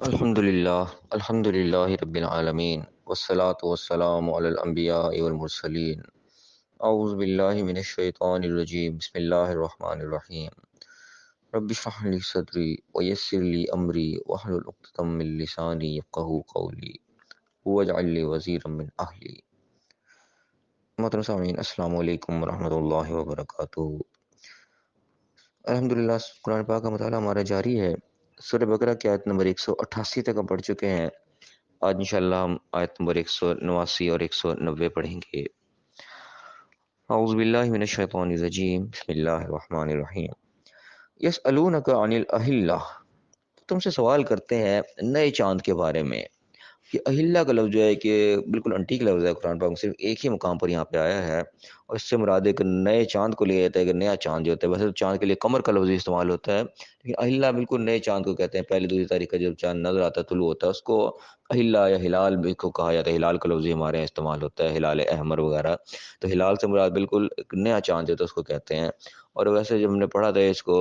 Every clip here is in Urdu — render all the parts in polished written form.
الحمد للہ رب العالمین والصلاة والسلام علی الانبیاء والمرسلین اعوذ باللہ من الشیطان الرجیم بسم اللہ الرحمن الرحیم رب اشرح لی صدری ویسر لی امری واحلل عقدۃ من لسانی یفقہوا قولی واجعل لی وزیرا من اہلی۔ محترم سامعین، السلام علیکم ورحمۃ اللہ وبرکاتہ۔ الحمدللہ قرآن پاک کا مطالعہ ہمارا جاری ہے۔ سورہ بقرہ کی آیت نمبر 188 تک ہم پڑھ چکے ہیں۔ آج انشاءاللہ ہم آیت نمبر 189 اور 190 پڑھیں گے۔ اعوذ باللہ من الشیطان الرجیم بسم اللہ الرحمن الرحیم۔ یسألونک عن الاہلہ، تم سے سوال کرتے ہیں نئے چاند کے بارے میں۔ یہ اہلہ کا لفظ جو ہے کہ بالکل انٹیک لفظ ہے، قرآن پاک میں صرف ایک ہی مقام پر یہاں پہ آیا ہے، اور اس سے مراد ایک نئے چاند کو لیا جاتا ہے کہ نیا چاند جو ہوتا ہے۔ ویسے تو چاند کے لیے قمر کا لفظ استعمال ہوتا ہے، لیکن اہلہ بالکل نئے چاند کو کہتے ہیں۔ پہلی دوسری تاریخ کا جب چاند نظر آتا ہے، طلوع ہوتا ہے، اس کو اہلہ یا ہلال بھی کو کہا جاتا ہے۔ ہلال کا لفظ ہمارے یہاں استعمال ہوتا ہے، ہلال احمر وغیرہ۔ تو ہلال سے مراد بالکل ایک نیا چاند جو ہوتا ہے اس کو کہتے ہیں۔ اور ویسے جب ہم نے پڑھا تھا اس کو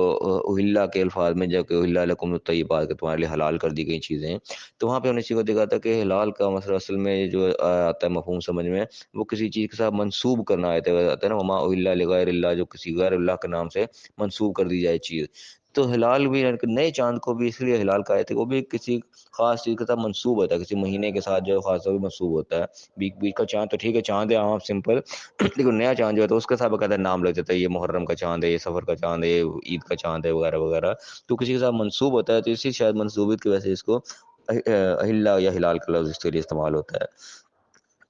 اہلہ کے الفاظ میں، جب کہ اہلہ لکم الطیبات، کہ تمہارے لیے حلال کر دی گئی چیزیں، تو وہاں پہ ہم نے اسی کو دیکھا تھا کہ ہلال کا مسئلہ اصل میں جو آتا ہے مفہوم سمجھ میں، وہ کسی چیز کے ساتھ منسوب کرنا آتا ہے نا، وما اہل لغیر اللہ، جو کسی غیر اللہ کے نام سے منسوب کر دی جائے چیز۔ تو ہلال بھی یعنی کہ نئے چاند کو بھی اس لیے ہلال کہا جاتا ہے، وہ بھی کسی خاص چیز کے ساتھ منسوب ہوتا ہے، کسی مہینے کے ساتھ جو خاص طور پہ منسوب ہوتا ہے۔ بیچ بیچ کا چاند تو ٹھیک ہے، چاند ہے عام سمپل، لیکن نیا چاند جو ہے تو اس کے ساتھ باقاعدہ نام لگ جاتا ہے، یہ محرم کا چاند ہے، یہ سفر کا چاند ہے، یہ عید کا چاند ہے وغیرہ وغیرہ۔ تو کسی کے ساتھ منسوب ہوتا ہے، تو اسی شاید منسوبیت کی وجہ سے اس کو اہلہ یا ہلال کا لفظ اس کے لیے استعمال ہوتا ہے۔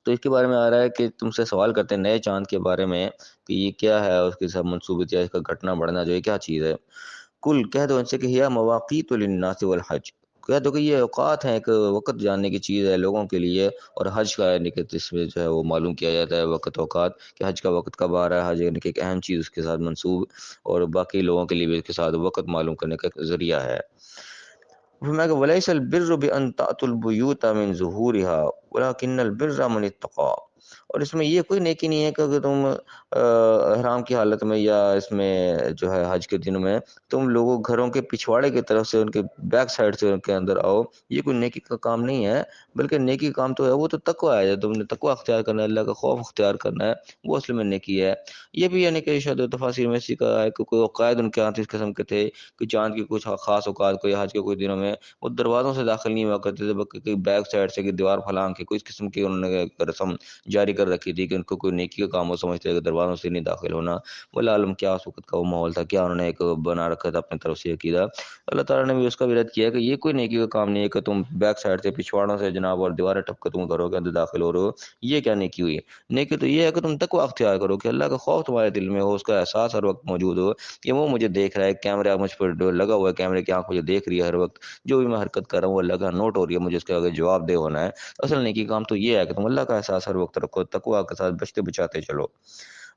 تو اس کے بارے میں آ رہا ہے کہ تم سے سوال کرتے ہیں نئے چاند کے بارے میں کہ یہ کیا ہے، اس کے ساتھ منسوبیت یا اس کا گھٹنا بڑھنا جو ہے کیا چیز ہے۔ کل کہہ دو ان سے کہ یہ مواقیت للناس والحج، کہہ دو کہ یہ اوقات ہیں، ایک وقت جاننے کی چیز ہے لوگوں کے لیے، اور حج کا یعنی کہ اس میں جو ہے وہ معلوم کیا جاتا ہے وقت اوقات، کہ حج کا وقت کب آ رہا ہے۔ حج یعنی کہ ایک اہم چیز اس کے ساتھ منسوب، اور باقی لوگوں کے لیے بھی اس کے ساتھ وقت معلوم کرنے کا ایک ذریعہ ہے۔ فرمایا کہ ولیس البر بان تأتوا البیوت من ظہورها ولکن البر من اتقى، اور اس میں یہ کوئی نیکی نہیں ہے کہ اگر تم احرام کی حالت میں یا اس میں جو ہے حج کے دنوں میں تم لوگوں گھروں کے پچھواڑے کی طرف سے، ان کے بیک سائڈ سے ان کے اندر آؤ، یہ کوئی نیکی کا کام نہیں ہے، بلکہ نیکی کا کام تو ہے وہ تو تقویٰ ہے، تم نے تقویٰ اختیار کرنا ہے، اللہ کا خوف اختیار کرنا ہے، وہ اصل میں نیکی ہے۔ یہ بھی یعنی کہ شاید تفاسیر میں اسی کا ہے کہ کوئی عقائد ان کے ہاتھ اس قسم کے تھے کہ چاند کی کچھ خاص اوقات کو یا حج کے کچھ دنوں میں وہ دروازوں سے داخل نہیں ہوا کرتے تھے، بلکہ بیک سائڈ سے کہ دیوار پھلانگ کے کوئی اس قسم کی انہوں نے رسم جاری کر رکھی تھی کہ ان کو کوئی نیکی کا کام وہ سمجھتے تھے کہ دروازوں سے نہیں داخل ہونا۔ واللہ عالم کیا اس وقت کا وہ ماحول تھا، کیا انہوں نے ایک بنا رکھا تھا اپنی طرف سے عقیدہ۔ اللہ تعالیٰ نے بھی اس کا بھی رد کیا کہ یہ کوئی نیکی کا کام نہیں ہے کہ تم بیک سائڈ سے پچھواڑوں سے جناب اور دیواریں ٹپ کے تم گھروں کے اندر داخل ہو رہے ہو، یہ کیا نیکی ہوئی؟ نیکی تو یہ ہے کہ تم تقویٰ اختیار کرو، کہ اللہ کا خوف تمہارے دل میں ہو، اس کا احساس ہر وقت موجود ہو کہ وہ مجھے دیکھ رہا ہے، کیمرہ مجھ پر لگا ہوا ہے، کیمرے کی آنکھ مجھے دیکھ رہی ہے ہر وقت، جو بھی میں حرکت کر رہا ہوں وہ اللہ کا نوٹ ہو رہی ہے، مجھے اس کے آگے جواب دہ ہونا ہے۔ اصل نیکی کام تو یہ ہے کہ تم اللہ کا احساس ہر وقت رکھو، تقویٰ کے ساتھ بچتے بچاتے چلو۔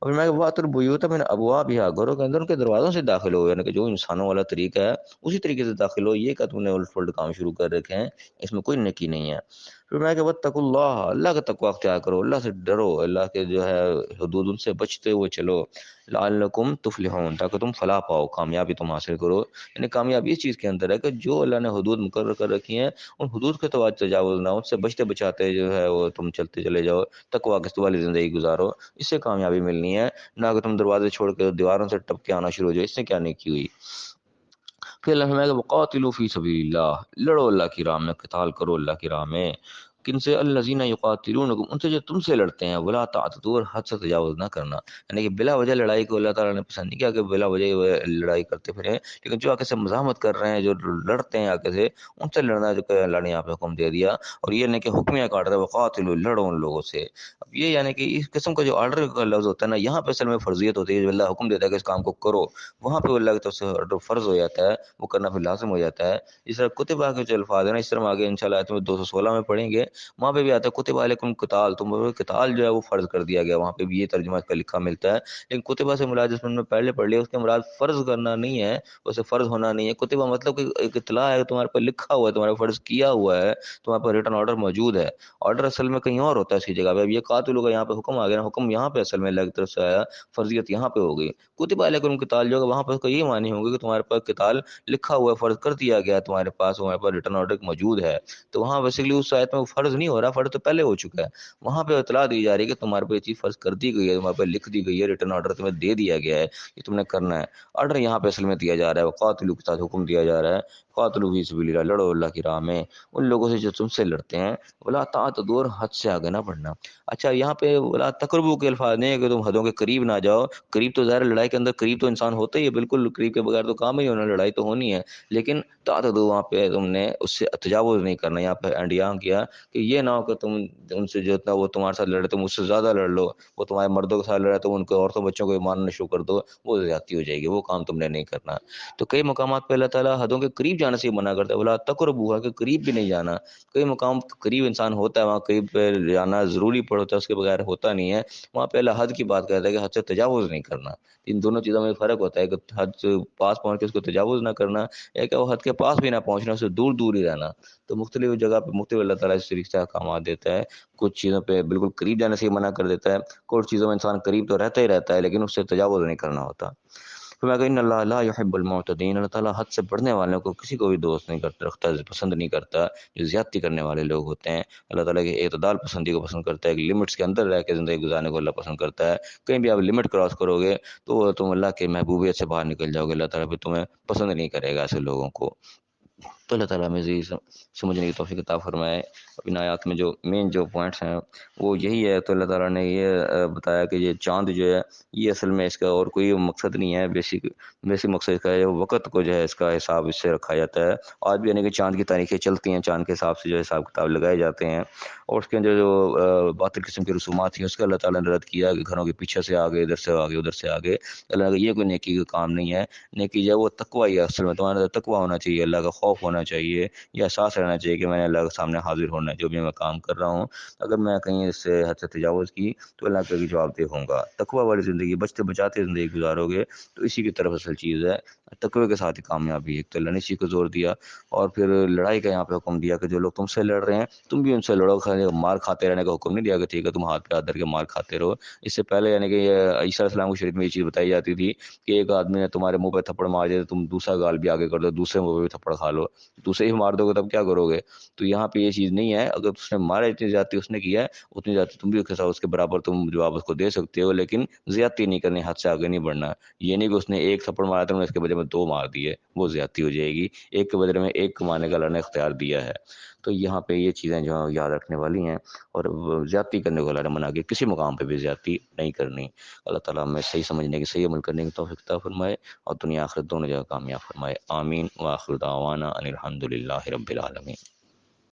اور میں وَأْتُوا الْبُيُوتَ مِنْ أَبْوَابِهَا، گھروں کے اندر ان کے دروازوں سے داخل ہو، یعنی کہ جو انسانوں والا طریقہ ہے اسی طریقے سے داخل ہو، یہ کہ تم نے الٹ پلٹ کام شروع کر رکھے ہیں، اس میں کوئی نیکی نہیں ہے۔ پھر میں کہ وَاتَّقُوا اللَّهَ، اللہ کا تقویٰ اختیار کرو، اللہ سے ڈرو، اللہ کے جو ہے حدود ان سے بچتے ہوئے چلو، لعلکم تفلحون، تاکہ تم فلاح پاؤ، کامیابی تم حاصل کرو۔ یعنی کامیابی اس چیز کے اندر ہے کہ جو اللہ نے حدود مقرر کر رکھی ہیں ان حدود کے تو تجاوز نہ، ان سے بچتے بچاتے جو ہے وہ تم چلتے چلے جاؤ، تقویٰ کی والی زندگی گزارو، اس سے کامیابی ملنی ہے، نہ کہ تم دروازے چھوڑ کے دیواروں سے ٹپ کے آنا شروع ہو جائے، اس سے کیا نیکی ہوئی۔ پھر اللہ فرمائے کہ وقاتلوا فی سبیل اللہ، لڑو اللہ کی راہ میں، قتال کرو اللہ کی راہ میں، کن سے؟ الذین یقاتلونکم، ان سے جو تم سے لڑتے ہیں، ولا تعتدوا، اور حد سے تجاوز نہ کرنا، یعنی کہ بلا وجہ لڑائی کو اللہ تعالیٰ نے پسند نہیں کیا کہ بلا وجہ وہ لڑائی کرتے پھریں، لیکن جو آگے سے مزاحمت کر رہے ہیں، جو لڑتے ہیں آگے سے، ان سے لڑنا جو کہ اللہ نے یہاں پہ حکم دے دیا، اور یہ نہیں کہ حکمیہ کاٹ رہا ہے، وقاتلوا، لڑو ان لوگوں سے۔ اب یہ یعنی کہ اس قسم کا جو آرڈر کا لفظ ہوتا ہے نا، یہاں پہ اصل میں فرضیت ہوتی ہے، جو اللہ حکم دیتا ہے کہ اس کام کو کرو، وہاں پہ اللہ کی طرف سے آرڈر فرض ہو جاتا ہے، وہ کرنا پھر لازم ہو جاتا ہے۔ اس طرح کتبہ کے جو الفاظ ہیں نا، اس طرح ہم آگے انشاءاللہ آیت میں 216 میں پڑھیں گے وہاں پہ بھی آتا ہے کتب علیکم قتال، تم قتال جو ہے وہ فرض کر دیا گیا، وہاں پہ بھی یہ ترجمہ اس کا لکھا ملتا ہے، لیکن کتبہ سے مراد جس میں پہلے پڑھ لیا اس کے مراد فرض کرنا نہیں ہے، اسے فرض ہونا نہیں ہے۔ کتبہ مطلب کہ ایک اطلاع ہے، تمہارے پر لکھا ہوا ہے، تمہارے فرض کیا ہوا ہے، تمہارے پر ریٹن آرڈر موجود ہے۔ آرڈر اصل میں کہیں اور ہوتا ہے اس کی جگہ پہ، اب یہ قاتلوں کا یہاں پہ حکم آ گیا نا، حکم یہاں پہ اصل میں اللہ کی طرف سے آیا، فرضیت یہاں پہ ہو گئی۔ کتب علیکم قتال جو وہاں پر اس کا یہ معنی ہوگا کہ تمہارے پاس قتال لکھا ہوا ہے، فرض کر دیا گیا تمہارے پاس، تمہارے پاس ریٹن آرڈر موجود ہے، تو وہاں بیسیکلی اس آیت میں وہ فرض نہیں ہو رہا، فرض تو پہلے ہو چکا ہے، وہاں پہ اطلاع دی جا رہی ہے کہ تمہارے پہ یہ چیز فرض کر دی گئی ہے، تمہارے پہ لکھ دی گئی ہے، ریٹن آرڈر تمہیں دے دیا گیا ہے کہ تم نے کرنا ہے۔ آرڈر یہاں پہ اصل میں دیا جا رہا ہے، قاتلوا کے ساتھ حکم دیا جا رہا ہے، قاتلوا فی سبیل اللہ، لڑو اللہ کی راہ میں ان لوگوں سے جو تم سے لڑتے ہیں، ولا تعتدوا، حد سے آگے نہ بڑھنا۔ اچھا یہاں پہ ولا تقربوا کے الفاظ نہیں ہے کہ تم حدوں کے قریب نہ جاؤ، قریب تو ظاہر لڑائی کے اندر قریب تو انسان ہوتا ہی ہے، بالکل قریب کے بغیر تو کام ہی ہونا، لڑائی تو ہونی ہے، لیکن تعتدوا وہاں پہ تم نے اس سے تجاوز نہیں کرنا، یہاں پہ اینڈ یہاں کیا کہ یہ نہ ہو کہ تم ان سے جتنا وہ تمہارے ساتھ لڑے تم اس سے زیادہ لڑ لو، وہ تمہارے مردوں کے ساتھ لڑے تم ان کو عورتوں بچوں کو مارنا شروع کر دو، وہ زیادتی ہو جائے گی، وہ کام تم نے نہیں کرنا۔ تو کئی مقامات پہ اللہ تعالیٰ حدوں کے قریب جانے سے منع کرتا ہے، بولا تقربوا کہ قریب بھی نہیں جانا، کئی مقام قریب انسان ہوتا ہے، وہاں قریب پہ جانا ضروری پڑتا ہے، اس کے بغیر ہوتا نہیں ہے، وہاں پہ اللہ حد کی بات کرتا ہے کہ حد سے تجاوز نہیں کرنا۔ ان دونوں چیزوں میں فرق ہوتا ہے کہ حد سے پاس پہنچ کے اس کو تجاوز نہ کرنا، ایک ہے وہ حد کے پاس بھی نہ پہنچنا، اس سے دور دور ہی رہنا۔ تو مختلف جگہ پہ مختلف اللہ تعالیٰ اس طریقے سے احکامات دیتا ہے، کچھ چیزوں پہ بالکل قریب جانے سے ہی منع کر دیتا ہے، کچھ چیزوں میں انسان قریب تو رہتا ہی رہتا ہے لیکن اس سے تجاوز نہیں کرنا ہوتا۔ تو میں کہ ان اللہ لا يحب المعتدین، اللہ تعالیٰ حد سے بڑھنے والوں کو کسی کو بھی دوست نہیں کرتا، رکھتا، پسند نہیں کرتا، جو زیادتی کرنے والے لوگ ہوتے ہیں۔ اللہ تعالیٰ کے اعتدال پسندی کو پسند کرتا ہے، ایک لمٹس کے اندر رہ کے زندگی گزارنے کو اللہ پسند کرتا ہے۔ کہیں بھی آپ لمٹ کراس کرو گے تو تم اللہ کے محبوبیت سے باہر نکل جاؤ گے، اللہ تعالیٰ بھی تمہیں پسند نہیں کرے گا ایسے لوگوں کو۔ تو اللہ تعالیٰ ہمیں سمجھنے کی توفیق عطا فرمائے۔ ان آیات میں جو مین جو پوائنٹس ہیں وہ یہی ہے۔ تو اللہ تعالیٰ نے یہ بتایا کہ یہ چاند جو ہے یہ اصل میں اس کا اور کوئی مقصد نہیں ہے، بیسک مقصد اس کا ہے وقت کو جو ہے اس کا حساب اس سے رکھا جاتا ہے۔ آج بھی یعنی کہ چاند کی تاریخیں چلتی ہیں، چاند کے حساب سے جو حساب کتاب لگائے جاتے ہیں، اور اس کے اندر جو باطل قسم کی رسومات تھیں اس کا اللہ تعالیٰ نے رد کیا کہ گھروں کے پیچھے سے آگے، ادھر سے آگے، ادھر سے آگے۔ اللہ کا یہ کوئی نیکی کا کام نہیں ہے، نیکی جو ہے وہ تقوی ہی ہے، اصل میں تمہارے اندر تقوی ہونا چاہیے، اللہ کا خوف ہونا چاہیے، یہ احساس رہنا چاہیے کہ میں نے اللہ کے سامنے حاضر ہونا ہے، جو بھی میں کام کر رہا ہوں اگر میں کہیں اس سے حد سے تجاوز کی تو اللہ کے جواب دہ ہوں گا۔ تقوی والی زندگی، بچتے بچاتے زندگی گزارو گے تو اسی کی طرف اصل چیز ہے، تقوی کے ساتھ ہی کامیابی ہے۔ تو اللہ نے اسی کو زور دیا، اور پھر لڑائی کا یہاں پہ حکم دیا کہ جو لوگ تم سے لڑ رہے ہیں تم بھی ان سے لڑو، مار کھاتے رہنے کا حکم نہیں دیا کہ ٹھیک ہے تم ہاتھ پہ ہاتھ دھر کے مار کھاتے رہو۔ اس سے پہلے یعنی کہ عیسیٰ علیہ السلام کو شریعت میں یہ چیز بتائی جاتی تھی کہ ایک آدمی نے تمہارے منہ پہ تھپڑ مار دیا تو تم دوسرا گال بھی آگے کر دو، دوسرے منہ پہ بھی تھپڑ کھا لو، دوسرے ہی مار دو گے تب کیا کرو گے؟ تو یہاں پہ یہ چیز نہیں ہے، اگر اس نے مارا اتنی زیادتی اس نے کیا ہے اتنی زیادتی تم بھی اس کے برابر تم جواب اس کو دے سکتے ہو، لیکن زیادتی نہیں کرنی، حد سے آگے نہیں بڑھنا۔ یہ نہیں کہ اس نے ایک تھپڑ مارا تھا اس کے بدلے میں دو مار دیے، وہ زیادتی ہو جائے گی، ایک کے بدلے میں ایک مارنے کا اللہ نے اختیار دیا ہے۔ تو یہاں پہ یہ چیزیں جو یاد رکھنے والی ہیں، اور زیادتی کرنے کو اللہ نے منع کیا، کسی مقام پہ بھی زیادتی نہیں کرنی۔ اللہ تعالیٰ ہمیں صحیح سمجھنے کی، صحیح عمل کرنے کی توفیق عطا فرمائے، اور دنیا آخرت دونوں جگہ کامیاب فرمائے۔ آمین۔ وآخر دعوانا ان الحمد للہ رب العالمین۔